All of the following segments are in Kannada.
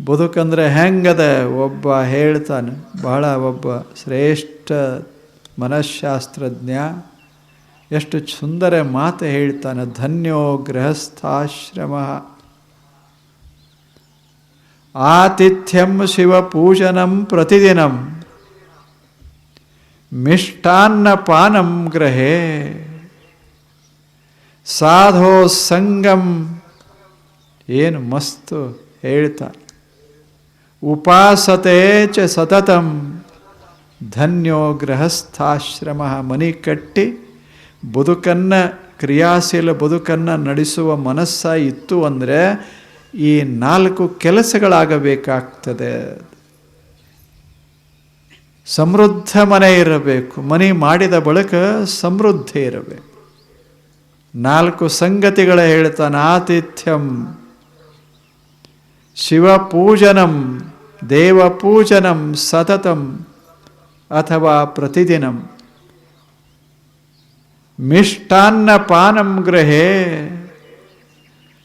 ಬದುಕಂದ್ರೆ ಹೆಂಗದ? ಒಬ್ಬ ಹೇಳ್ತಾನೆ, ಬಹಳ ಒಬ್ಬ ಶ್ರೇಷ್ಠ ಮನಃಶಾಸ್ತ್ರಜ್ಞ ಎಷ್ಟು ಸುಂದರ ಮಾತು ಹೇಳ್ತಾನೆ. ಧನ್ಯೋ ಗೃಹಸ್ಥಾಶ್ರಮ ಆತಿಥ್ಯಂ ಶಿವಪೂಜನಂ ಪ್ರತಿದಿನಂ ಮಿಷ್ಟಾನ್ನಪಾನಂ ಗೃಹೇ ಸಾಧೋ ಸಂಗಂ. ಏನು ಮಸ್ತು ಹೇಳ್ತಾರೆ. ಉಪಾಸತೆ ಚ ಸತತಂ ಧನ್ಯೋ ಗೃಹಸ್ಥಾಶ್ರಮ. ಮನೆ ಕಟ್ಟಿ ಬದುಕನ್ನು, ಕ್ರಿಯಾಶೀಲ ಬದುಕನ್ನು ನಡೆಸುವ ಮನಸ್ಸ ಇತ್ತು ಅಂದರೆ ಈ 4 ಕೆಲಸಗಳಾಗಬೇಕಾಗ್ತದೆ. ಸಮೃದ್ಧ ಮನೆ ಇರಬೇಕು. ಮನೆ ಮಾಡಿದ ಬಳಿಕ ಸಮೃದ್ಧಿ ಇರಬೇಕು. 4 ಸಂಗತಿಗಳ ಹೇಳ್ತಾನೆ. ಆತಿಥ್ಯಂ ಶಿವಪೂಜನಂ ದೇವಪೂಜನಂ ಸತತಂ ಅಥವಾ ಪ್ರತಿದಿನಂ ಮಿಷ್ಟಾನ್ನಪಾನಂ ಗೃಹೇ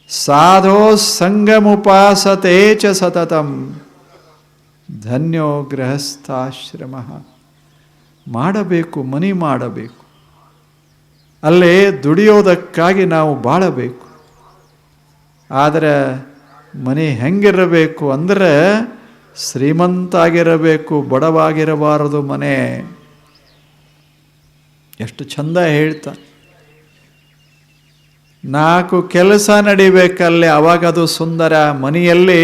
ಸಾಧೋ ಸಂಗಮುಪಾಸತೆ ಚ ಸತತಂ ಧನ್ಯೋ ಗೃಹಸ್ಥಾಶ್ರಮ. ಮಾಡಬೇಕು, ಮನೆ ಮಾಡಬೇಕು. ಅಲ್ಲೇ ದುಡಿಯೋದಕ್ಕಾಗಿ ನಾವು ಬಾಳಬೇಕು. ಆದರೆ ಮನೆ ಹೆಂಗಿರಬೇಕು ಅಂದರೆ ಶ್ರೀಮಂತ ಆಗಿರಬೇಕು, ಬಡವಾಗಿರಬಾರದು ಮನೆ. ಎಷ್ಟು ಚಂದ ಹೇಳ್ತಾನೆ. 4 ಕೆಲಸ ನಡಿಬೇಕಲ್ಲಿ, ಅವಾಗದು ಸುಂದರ. ಮನೆಯಲ್ಲಿ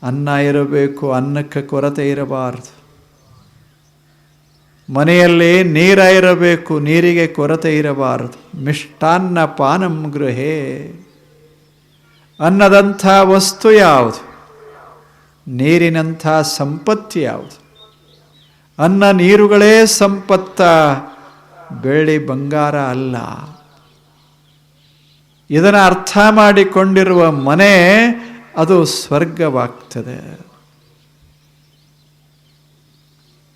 ಅನ್ನ ಇರಬೇಕು, ಅನ್ನಕ್ಕೆ ಕೊರತೆ ಇರಬಾರದು. ಮನೆಯಲ್ಲಿ ನೀರ ಇರಬೇಕು, ನೀರಿಗೆ ಕೊರತೆ ಇರಬಾರದು. ಮಿಷ್ಟಾನ್ನ ಪಾನಂ ಗೃಹೇ. ಅನ್ನದಂಥ ವಸ್ತು ಯಾವುದು? ನೀರಿನಂಥ ಸಂಪತ್ತಿ ಯಾವುದು? ಅನ್ನ ನೀರುಗಳೇ ಸಂಪತ್ತ, ಬೆಳ್ಳಿ ಬಂಗಾರ ಅಲ್ಲ. ಇದನ್ನು ಅರ್ಥ ಮಾಡಿಕೊಂಡಿರುವ ಮನೆ ಅದು ಸ್ವರ್ಗವಾಗ್ತದೆ.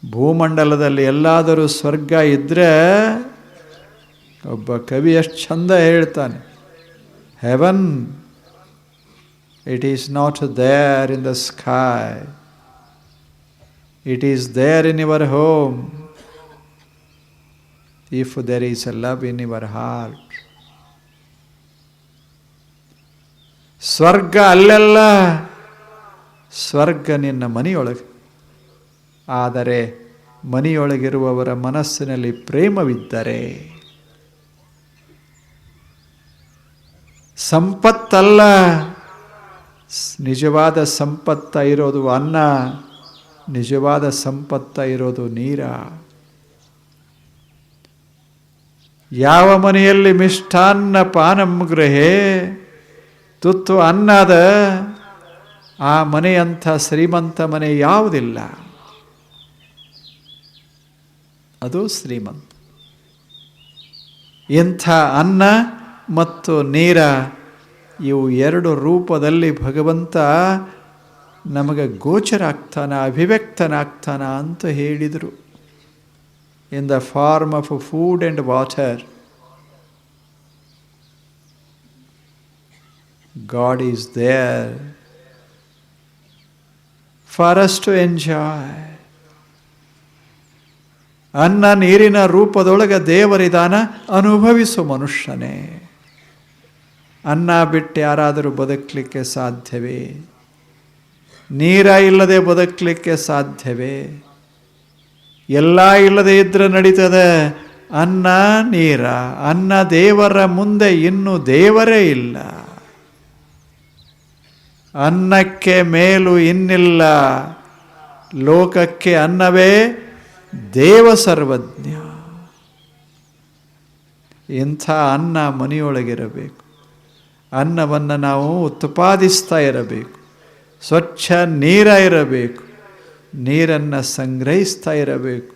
ಭೂಮಂಡಲದಲ್ಲಿ ಎಲ್ಲಾದರೂ ಸ್ವರ್ಗ ಇದ್ದರೆ, ಒಬ್ಬ ಕವಿ ಎಷ್ಟು ಚಂದ ಹೇಳ್ತಾನೆ, heaven it is not there in the sky, it is there in your home if there is a love in your heart. ಸ್ವರ್ಗ ಅಲ್ಲೆಲ್ಲ, ಸ್ವರ್ಗ ನಿನ್ನ ಮನೆಯೊಳಗೆ. ಆದರೆ ಮನೆಯೊಳಗಿರುವವರ ಮನಸ್ಸಿನಲ್ಲಿ ಪ್ರೇಮವಿದ್ದರೆ, ಸಂಪತ್ತಲ್ಲ, ನಿಜವಾದ ಸಂಪತ್ತ ಇರೋದು ಅನ್ನ, ನಿಜವಾದ ಸಂಪತ್ತ ಇರೋದು ನೀರ. ಯಾವ ಮನೆಯಲ್ಲಿ ಮಿಷ್ಟಾನ್ನ ಪಾನಂ ಗೃಹೇ, ತುತ್ತು ಅನ್ನದ, ಆ ಮನೆಯಂಥ ಶ್ರೀಮಂತ ಮನೆ ಯಾವುದಿಲ್ಲ. ಅದು ಶ್ರೀಮಂತ. ಇಂಥ ಅನ್ನ ಮತ್ತು ನೀರ, ಇವು 2 ರೂಪದಲ್ಲಿ ಭಗವಂತ ನಮಗೆ ಗೋಚರ ಆಗ್ತಾನ, ಅಭಿವ್ಯಕ್ತನಾಗ್ತಾನ ಅಂತ ಹೇಳಿದರು. In the form of food and water God is there for us to enjoy. ಅನ್ನ ನೀರಿನ ರೂಪದೊಳಗೆ ದೇವರಿದಾನ, ಅನುಭವಿಸು ಮನುಷ್ಯನೇ. ಅನ್ನ ಬಿಟ್ಟು ಯಾರಾದರೂ ಬದುಕಲಿಕ್ಕೆ ಸಾಧ್ಯವೇ? ನೀರ ಇಲ್ಲದೆ ಬದುಕಲಿಕ್ಕೆ ಸಾಧ್ಯವೇ? ಎಲ್ಲ ಇಲ್ಲದೆ ಇದ್ರೆ ನಡೀತದೆ. ಅನ್ನ ನೀರ, ಅನ್ನ ದೇವರ ಮುಂದೆ ಇನ್ನು ದೇವರೇ ಇಲ್ಲ. ಅನ್ನಕ್ಕೆ ಮೇಲು ಇನ್ನಿಲ್ಲ, ಲೋಕಕ್ಕೆ ಅನ್ನವೇ ದೇವ ಸರ್ವಜ್ಞ. ಇಂಥ ಅನ್ನ ಮನೆಯೊಳಗಿರಬೇಕು. ಅನ್ನವನ್ನು ನಾವು ಉತ್ಪಾದಿಸ್ತಾ ಇರಬೇಕು. ಸ್ವಚ್ಛ ನೀರ ಇರಬೇಕು, ನೀರನ್ನು ಸಂಗ್ರಹಿಸ್ತಾ ಇರಬೇಕು.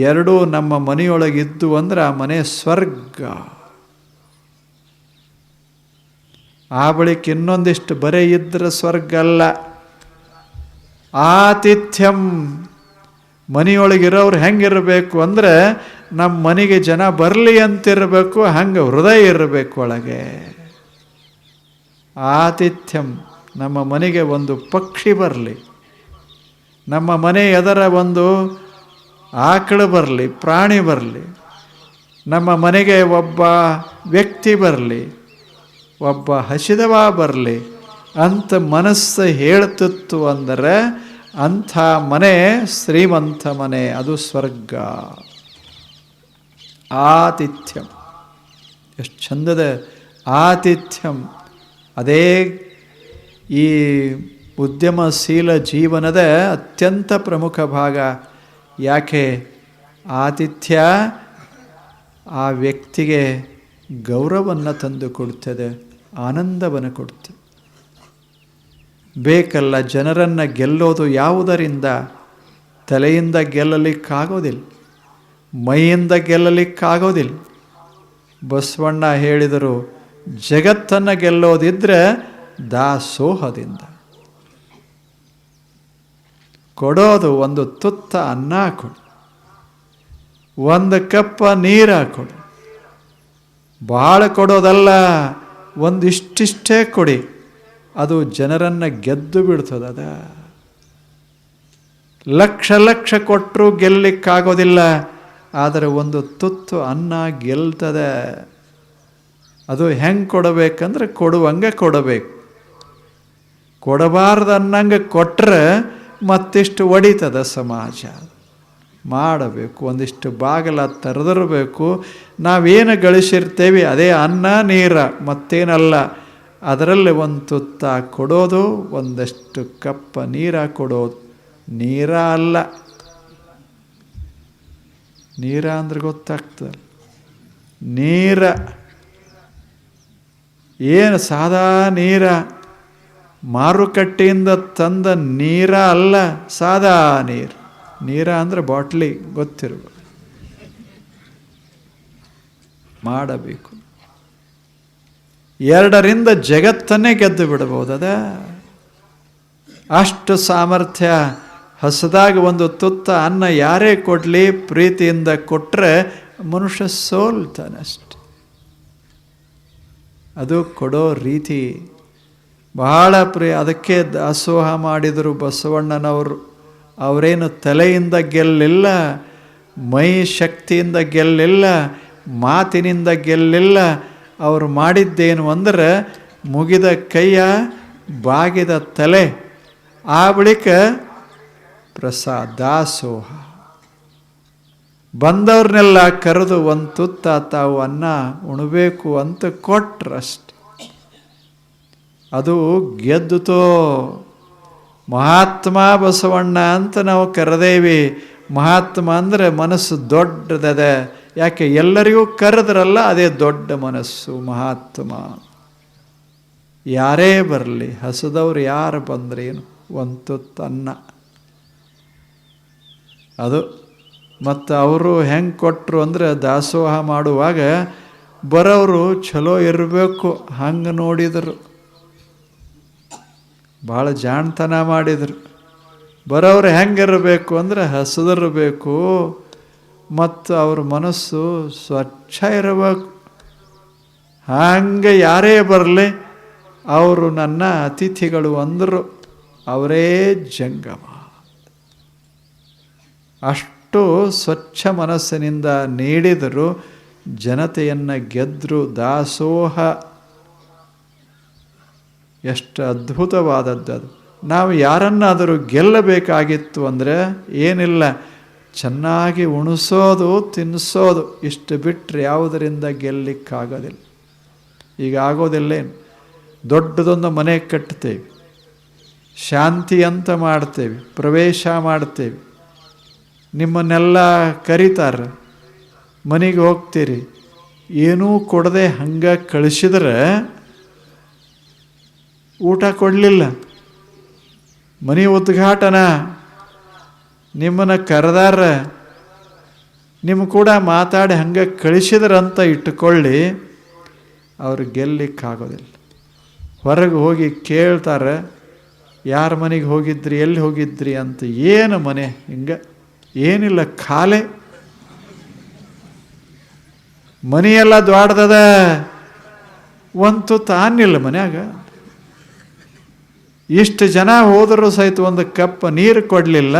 2 ನಮ್ಮ ಮನೆಯೊಳಗಿದ್ದು ಅಂದ್ರೆ ಆ ಮನೆ ಸ್ವರ್ಗ. ಆ ಬಳಿಕ ಇನ್ನೊಂದಿಷ್ಟು ಬರೆ ಇದ್ರೆ ಸ್ವರ್ಗ ಅಲ್ಲ. ಆತಿಥ್ಯಂ, ಮನೆಯೊಳಗಿರೋರು ಹೆಂಗಿರಬೇಕು ಅಂದರೆ, ನಮ್ಮ ಮನೆಗೆ ಜನ ಬರಲಿ ಅಂತಿರಬೇಕು, ಹಂಗೆ ಹೃದಯ ಇರಬೇಕು ಒಳಗೆ. ಆತಿಥ್ಯಂ, ನಮ್ಮ ಮನೆಗೆ ಒಂದು ಪಕ್ಷಿ ಬರಲಿ, ನಮ್ಮ ಮನೆ ಎದರ ಒಂದು ಆಕಳು ಬರಲಿ, ಪ್ರಾಣಿ ಬರಲಿ, ನಮ್ಮ ಮನೆಗೆ ಒಬ್ಬ ವ್ಯಕ್ತಿ ಬರಲಿ, ಒಬ್ಬ ಹಸಿದವ ಬರಲಿ ಅಂತ ಮನಸ್ಸು ಹೇಳ್ತಿತ್ತು ಅಂದರೆ ಅಂಥ ಮನೆ ಶ್ರೀಮಂತ ಮನೆ, ಅದು ಸ್ವರ್ಗ. ಆತಿಥ್ಯಂ, ಎಷ್ಟು ಚಂದದ ಆತಿಥ್ಯಂ. ಅದೇ ಈ ಉದ್ಯಮಶೀಲ ಜೀವನದ ಅತ್ಯಂತ ಪ್ರಮುಖ ಭಾಗ. ಯಾಕೆ? ಆತಿಥ್ಯ ಆ ವ್ಯಕ್ತಿಗೆ ಗೌರವವನ್ನು ತಂದು ಕೊಡ್ತದೆ, ಆನಂದವನ್ನು ಕೊಡ್ತದೆ. ಬೇಕಲ್ಲ, ಜನರನ್ನು ಗೆಲ್ಲೋದು ಯಾವುದರಿಂದ? ತಲೆಯಿಂದ ಗೆಲ್ಲಲಿಕ್ಕಾಗೋದಿಲ್ಲ, ಮೈಯಿಂದ ಗೆಲ್ಲಲಿಕ್ಕಾಗೋದಿಲ್ಲ. ಬಸವಣ್ಣ ಹೇಳಿದರು, ಜಗತ್ತನ್ನು ಗೆಲ್ಲೋದಿದ್ರೆ ದಾಸೋಹದಿಂದ. ಕೊಡೋದು ಒಂದು ತುತ್ತ ಅನ್ನ ಕೊಡು, ಒಂದು ಕಪ್ಪ ನೀರು ಕೊಡು. ಭಾಳ ಕೊಡೋದಲ್ಲ, ಒಂದಿಷ್ಟಿಷ್ಟೇ ಕೊಡಿ, ಅದು ಜನರನ್ನು ಗೆದ್ದು ಬಿಡ್ತದ. ಲಕ್ಷ ಲಕ್ಷ ಕೊಟ್ಟರು ಗೆಲ್ಲಲಿಕ್ಕಾಗೋದಿಲ್ಲ, ಆದರೆ ಒಂದು ತುತ್ತು ಅನ್ನ ಗೆಲ್ತದೆ. ಅದು ಹೆಂಗೆ ಕೊಡಬೇಕಂದ್ರೆ ಕೊಡುವಂಗೆ ಕೊಡಬೇಕು. ಕೊಡಬಾರ್ದು ಅನ್ನಂಗೆ ಕೊಟ್ಟರೆ ಮತ್ತಿಷ್ಟು ಒಡಿತದ ಸಮಾಜ. ಮಾಡಬೇಕು, ಒಂದಿಷ್ಟು ಬಾಗಲ ತೆರೆದಿರಬೇಕು. ನಾವೇನು ಗಳಿಸಿರ್ತೇವೆ ಅದೇ ಅನ್ನ ನೀರ, ಮತ್ತೇನಲ್ಲ. ಅದರಲ್ಲಿ ಒಂದು ತುತ್ತ ಕೊಡೋದು, ಒಂದಷ್ಟು ಕಪ್ಪ ನೀರ ಕೊಡೋದು. ನೀರ ಅಲ್ಲ, ನೀರ ಅಂದ್ರೆ ಗೊತ್ತಾಗ್ತದೆ. ನೀರ ಏನು ಸಾದಾ ನೀರ, ಮಾರುಕಟ್ಟೆಯಿಂದ ತಂದ ನೀರ ಅಲ್ಲ, ಸಾದಾ ನೀರು. ನೀರ ಅಂದರೆ ಬಾಟ್ಲಿ, ಗೊತ್ತಿರುವ. ಮಾಡಬೇಕು. ಎರಡರಿಂದ ಜಗತ್ತನ್ನೇ ಗೆದ್ದು ಬಿಡಬಹುದದ. ಅಷ್ಟು ಸಾಮರ್ಥ್ಯ. ಹಸದಾಗ ಒಂದು ತುತ್ತ ಅನ್ನ ಯಾರೇ ಕೊಡಲಿ, ಪ್ರೀತಿಯಿಂದ ಕೊಟ್ಟರೆ ಮನುಷ್ಯ ಸೋಲ್ತಾನಷ್ಟೆ. ಅದು ಕೊಡೋ ರೀತಿ ಬಹಳ ಅದಕ್ಕೆ ದಾಸೋಹ ಮಾಡಿದರು ಬಸವಣ್ಣನವರು. ಅವರೇನು ತಲೆಯಿಂದ ಗೆಲ್ಲಿಲ್ಲ, ಮೈ ಶಕ್ತಿಯಿಂದ ಗೆಲ್ಲಿಲ್ಲ, ಮಾತಿನಿಂದ ಗೆಲ್ಲಿಲ್ಲ. ಅವರು ಮಾಡಿದ್ದೇನು ಅಂದರೆ ಮುಗಿದ ಕೈಯ, ಬಾಗಿದ ತಲೆ, ಆ ಬಳಿಕ ಪ್ರಸಾದ, ದಾಸೋಹ. ಬಂದವ್ರನ್ನೆಲ್ಲ ಕರೆದು ಒಂದು ತುತ್ತ ತಾವು ಅನ್ನ ಉಣಬೇಕು ಅಂತ ಕೊಟ್ರಷ್ಟೆ. ಅದು ಗೆದ್ದುತೋ. ಮಹಾತ್ಮ ಬಸವಣ್ಣ ಅಂತ ನಾವು ಕರೆದೇವಿ. ಮಹಾತ್ಮ ಅಂದರೆ ಮನಸ್ಸು ದೊಡ್ಡದದೆ. ಯಾಕೆ? ಎಲ್ಲರಿಗೂ ಕರೆದ್ರಲ್ಲ, ಅದೇ ದೊಡ್ಡ ಮನಸ್ಸು ಮಹಾತ್ಮ. ಯಾರೇ ಬರಲಿ, ಹಸದವ್ರು ಯಾರು ಬಂದ್ರೇನು, ಒಂದು ತುತ್ತು ಅನ್ನ ಅದು. ಮತ್ತು ಅವರು ಹೆಂಗೆ ಕೊಟ್ಟರು ಅಂದರೆ ದಾಸೋಹ ಮಾಡುವಾಗ ಬರೋರು ಚಲೋ ಇರಬೇಕು ಹಂಗೆ ನೋಡಿದರು. ಭಾಳ ಜಾಣತನ ಮಾಡಿದರು. ಬರೋರು ಹೆಂಗಿರಬೇಕು ಅಂದರೆ ಹಸದಿರಬೇಕು, ಮತ್ತು ಅವ್ರ ಮನಸ್ಸು ಸ್ವಚ್ಛ ಇರಬೇಕು. ಹಂಗೆ ಯಾರೇ ಬರಲಿ ಅವರು ನನ್ನ ಅತಿಥಿಗಳು ಅಂದರು. ಅವರೇ ಜಂಗಮ. ಅಷ್ಟು ಸ್ವಚ್ಛ ಮನಸ್ಸಿನಿಂದ ನೀಡಿದರು, ಜನತೆಯನ್ನು ಗೆದ್ದರು. ದಾಸೋಹ ಎಷ್ಟು ಅದ್ಭುತವಾದದ್ದು ಅದು. ನಾವು ಯಾರನ್ನಾದರೂ ಗೆಲ್ಲಬೇಕಾಗಿತ್ತು ಅಂದರೆ ಏನಿಲ್ಲ, ಚೆನ್ನಾಗಿ ಉಣಿಸೋದು, ತಿನ್ನಿಸೋದು, ಇಷ್ಟು ಬಿಟ್ಟರೆ ಯಾವುದರಿಂದ ಗೆಲ್ಲಲಿಕ್ಕಾಗೋದಿಲ್ಲ. ಈಗ ಆಗೋದಿಲ್ಲೇನು? ದೊಡ್ಡದೊಂದು ಮನೆ ಕಟ್ತೇವೆ, ಶಾಂತಿ ಅಂತ ಮಾಡ್ತೇವೆ, ಪ್ರವೇಶ ಮಾಡ್ತೇವೆ, ನಿಮ್ಮನ್ನೆಲ್ಲ ಕರೀತಾರೆ, ಮನೆಗೆ ಹೋಗ್ತೀರಿ, ಏನೂ ಕೊಡದೆ ಹಂಗೆ ಕಳಿಸಿದ್ರೆ ಊಟ ಕೊಡಲಿಲ್ಲ. ಮನೆ ಉದ್ಘಾಟನಾ, ನಿಮ್ಮನ್ನು ಕರೆದಾರ, ನಿಮ್ಮ ಕೂಡ ಮಾತಾಡಿ ಹಂಗೆ ಕಳಿಸಿದ್ರಂತ ಇಟ್ಟುಕೊಳ್ಳಿ, ಅವ್ರು ಗೆಲ್ಲಲಿಕ್ಕಾಗೋದಿಲ್ಲ. ಹೊರಗೆ ಹೋಗಿ ಕೇಳ್ತಾರೆ, ಯಾರ ಮನೆಗೆ ಹೋಗಿದ್ರಿ, ಎಲ್ಲಿ ಹೋಗಿದ್ರಿ ಅಂತ. ಏನು ಮನೆ ಹಿಂಗೆ ಏನಿಲ್ಲ, ಖಾಲೆ. ಮನೆಯೆಲ್ಲ ದ್ವಾಡ್ದದ, ಒಂದು ತುತ್ತು ಅನ್ನಿಲ್ಲ ಮನ್ಯಾಗ. ಇಷ್ಟು ಜನ ಹೋದರೂ ಸಹಿತ ಒಂದು ಕಪ್ ನೀರು ಕೊಡಲಿಲ್ಲ.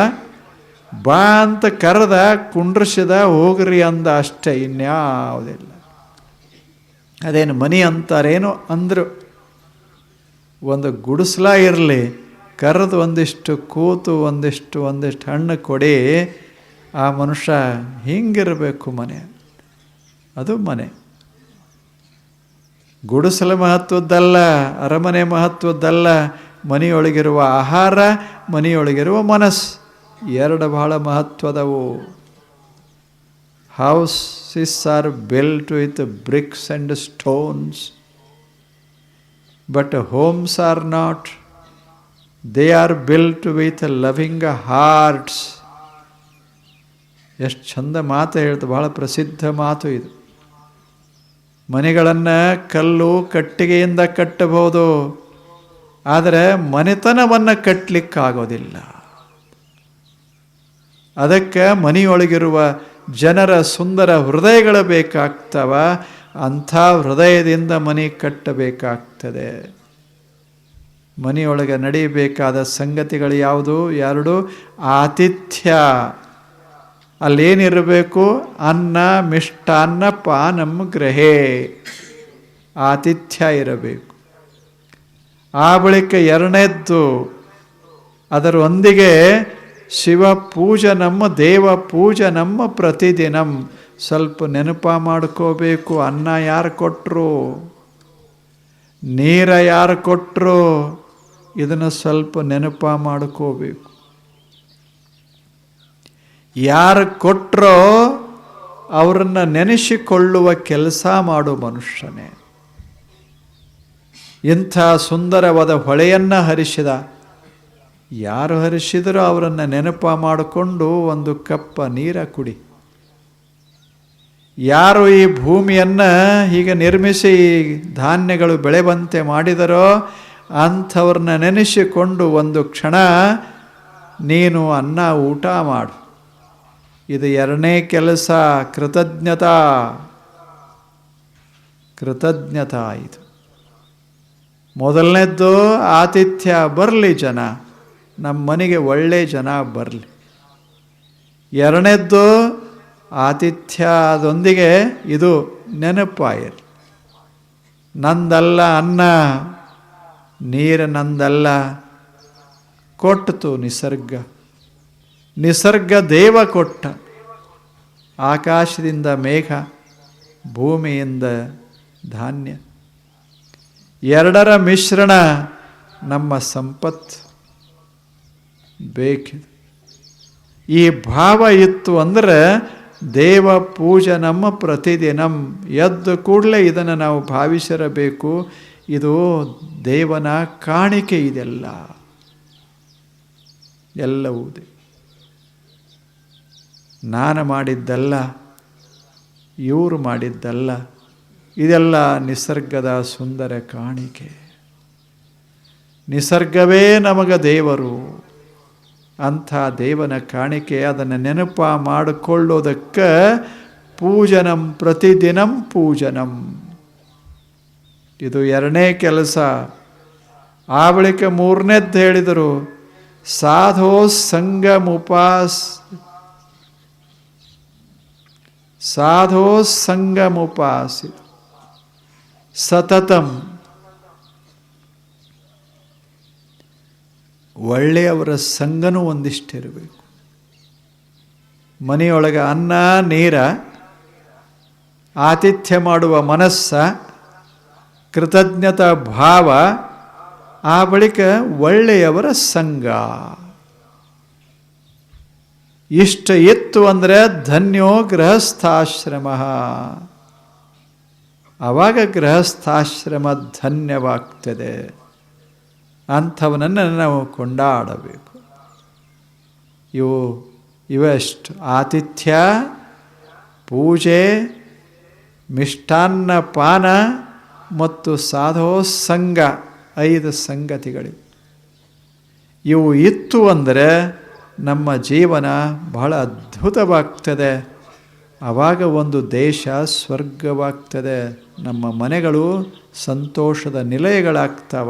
ಬಾ ಅಂತ ಕರೆದ, ಕುಂಡ್ರಿಸಿದ, ಹೋಗ್ರಿ ಅಂದ ಅಷ್ಟೇ, ಇನ್ಯಾವುದಿಲ್ಲ. ಅದೇನು ಮನಿ ಅಂತಾರೇನು ಅಂದರು. ಒಂದು ಗುಡಿಸ್ಲ ಇರಲಿ, ಕರೆದು ಒಂದಿಷ್ಟು ಕೂತು ಒಂದಿಷ್ಟು ಹಣ್ಣು ಕೊಡಿ, ಆ ಮನುಷ್ಯ ಹಿಂಗಿರಬೇಕು ಮನೆ. ಅದು ಮನೆ. ಗುಡಿಸಲು ಮಹತ್ವದ್ದಲ್ಲ, ಅರಮನೆ ಮಹತ್ವದ್ದಲ್ಲ. ಮನೆಯೊಳಗಿರುವ ಆಹಾರ, ಮನೆಯೊಳಗಿರುವ ಮನಸ್ಸು, ಎರಡು ಬಹಳ ಮಹತ್ವದವು. Houses are built with bricks and stones, but homes are not. They are built with loving hearts. ಎಷ್ಟು ಚಂದ ಮಾತು ಹೇಳ್ತು, ಬಹಳ ಪ್ರಸಿದ್ಧ ಮಾತು ಇದು. ಮನೆಗಳನ್ನು ಕಲ್ಲು ಕಟ್ಟಿಗೆಯಿಂದ ಕಟ್ಟಬಹುದು, ಆದರೆ ಮನೆತನವನ್ನು ಕಟ್ಟಲಿಕ್ಕಾಗೋದಿಲ್ಲ. ಅದಕ್ಕೆ ಮನೆಯೊಳಗಿರುವ ಜನರ ಸುಂದರ ಹೃದಯಗಳು ಬೇಕಾಗ್ತವ. ಅಂಥ ಹೃದಯದಿಂದ ಮನೆ ಕಟ್ಟಬೇಕಾಗ್ತದೆ. ಮನೆಯೊಳಗೆ ನಡೀಬೇಕಾದ ಸಂಗತಿಗಳು ಯಾವುದು? ಎರಡು. ಆತಿಥ್ಯ. ಅಲ್ಲೇನಿರಬೇಕು? ಅನ್ನ ಮಿಷ್ಟಾನ್ನ ಪಾನಂ ಗೃಹೇ. ಆತಿಥ್ಯ ಇರಬೇಕು. ಆ ಬಳಿಕ ಎರಡನೇದ್ದು, ಅದರೊಂದಿಗೆ ಶಿವ ಪೂಜನಮ್ಮ, ದೇವ ಪೂಜನಮ್ಮ ಪ್ರತಿದಿನಂ. ಸ್ವಲ್ಪ ನೆನಪ ಮಾಡ್ಕೋಬೇಕು. ಅನ್ನ ಯಾರು ಕೊಟ್ಟರು, ನೀರ ಯಾರು ಕೊಟ್ಟರು, ಇದನ್ನು ಸ್ವಲ್ಪ ನೆನಪ ಮಾಡ್ಕೋಬೇಕು. ಯಾರು ಕೊಟ್ಟರೋ ಅವರನ್ನು ನೆನೆಸಿಕೊಳ್ಳುವ ಕೆಲಸ ಮಾಡು ಮನುಷ್ಯನೇ. ಇಂಥ ಸುಂದರವಾದ ಹೊಳೆಯನ್ನು ಹರಿಸಿದ, ಯಾರು ಹರಿಸಿದರೋ ಅವರನ್ನು ನೆನಪ ಮಾಡಿಕೊಂಡು ಒಂದು ಕಪ್ಪ ನೀರ ಕುಡಿ. ಯಾರು ಈ ಭೂಮಿಯನ್ನು ಹೀಗೆ ನಿರ್ಮಿಸಿ ಧಾನ್ಯಗಳು ಬೆಳೆವಂತೆ ಮಾಡಿದರೋ ಅಂಥವ್ರನ್ನ ನೆನೆಸಿಕೊಂಡು ಒಂದು ಕ್ಷಣ ನೀನು ಅನ್ನ ಊಟ ಮಾಡು. ಇದು ಎರಡನೇ ಕೆಲಸ. ಕೃತಜ್ಞತಾ ಇದು. ಮೊದಲನೇದ್ದು ಆತಿಥ್ಯ. ಬರಲಿ ಜನ, ನಮ್ಮ ಮನೆಗೆ ಒಳ್ಳೆ ಜನ ಬರಲಿ. ಎರಡನೇದ್ದು ಆತಿಥ್ಯ, ಅದೊಂದಿಗೆ ಇದು ನೆನಪಾಯಿರಿ. ನಂದಲ್ಲ ಅನ್ನ, ನೀರು ನಂದಲ್ಲ, ಕೊಟ್ಟಿತು ನಿಸರ್ಗ. ನಿಸರ್ಗ ದೇವ ಕೊಟ್ಟ. ಆಕಾಶದಿಂದ ಮೇಘ, ಭೂಮಿಯಿಂದ ಧಾನ್ಯ, ಎರಡರ ಮಿಶ್ರಣ ನಮ್ಮ ಸಂಪತ್ತು ಬೇಕಿದೆ. ಈ ಭಾವ ಇತ್ತು ಅಂದರೆ ದೇವ ಪೂಜನಮ್ಮ ಪ್ರತಿದಿನಂ. ಎದ್ದು ಕೂಡಲೇ ಇದನ್ನು ನಾವು ಭಾವಿಸಿರಬೇಕು. ಇದು ದೇವನ ಕಾಣಿಕೆ. ಇದೆಲ್ಲ ಎಲ್ಲವೂ ನಾನು ಮಾಡಿದ್ದಲ್ಲ, ಇವರು ಮಾಡಿದ್ದಲ್ಲ. ಇದೆಲ್ಲ ನಿಸರ್ಗದ ಸುಂದರ ಕಾಣಿಕೆ. ನಿಸರ್ಗವೇ ನಮಗೆ ದೇವರು. ಅಂಥ ದೇವನ ಕಾಣಿಕೆ. ಅದನ್ನು ನೆನಪ ಮಾಡಿಕೊಳ್ಳೋದಕ್ಕೆ ಪೂಜನಂ ಪ್ರತಿದಿನಂ ಪೂಜನಂ. ಇದು ಎರಡನೇ ಕೆಲಸ. ಆ ಬಳಿಕ ಮೂರನೇದ್ದು ಹೇಳಿದರು, ಸಾಧೋ ಸಂಗಮುಪಾಸಿ ಸತತಂ. ಒಳ್ಳೆಯವರ ಸಂಗನೂ ಒಂದಿಷ್ಟಿರಬೇಕು. ಮನೆಯೊಳಗೆ ಅನ್ನ ನೀರ, ಆತಿಥ್ಯ ಮಾಡುವ ಮನಸ್ಸ, ಕೃತಜ್ಞತಾ ಭಾವ, ಆ ಬಳಿಕ ಒಳ್ಳೆಯವರ ಸಂಗ. ಇಷ್ಟ ಇತ್ತು ಅಂದರೆ ಧನ್ಯೋ ಗೃಹಸ್ಥಾಶ್ರಮ. ಆವಾಗ ಗೃಹಸ್ಥಾಶ್ರಮ ಧನ್ಯವಾಗ್ತದೆ. ಅಂಥವನನ್ನು ನಾವು ಕೊಂಡಾಡಬೇಕು. ಇವೆಷ್ಟು ಆತಿಥ್ಯ, ಪೂಜೆ, ಮಿಷ್ಟಾನ್ನ ಪಾನ ಮತ್ತು ಸಾಧೋ ಸಂಘ, 5 ಸಂಗತಿಗಳಿವೆ. ಇವು ಇತ್ತು ಅಂದರೆ ನಮ್ಮ ಜೀವನ ಬಹಳ ಅದ್ಭುತವಾಗ್ತದೆ. ಆವಾಗ ಒಂದು ದೇಶ ಸ್ವರ್ಗವಾಗ್ತದೆ. ನಮ್ಮ ಮನೆಗಳು ಸಂತೋಷದ ನಿಲಯಗಳಾಗ್ತವ.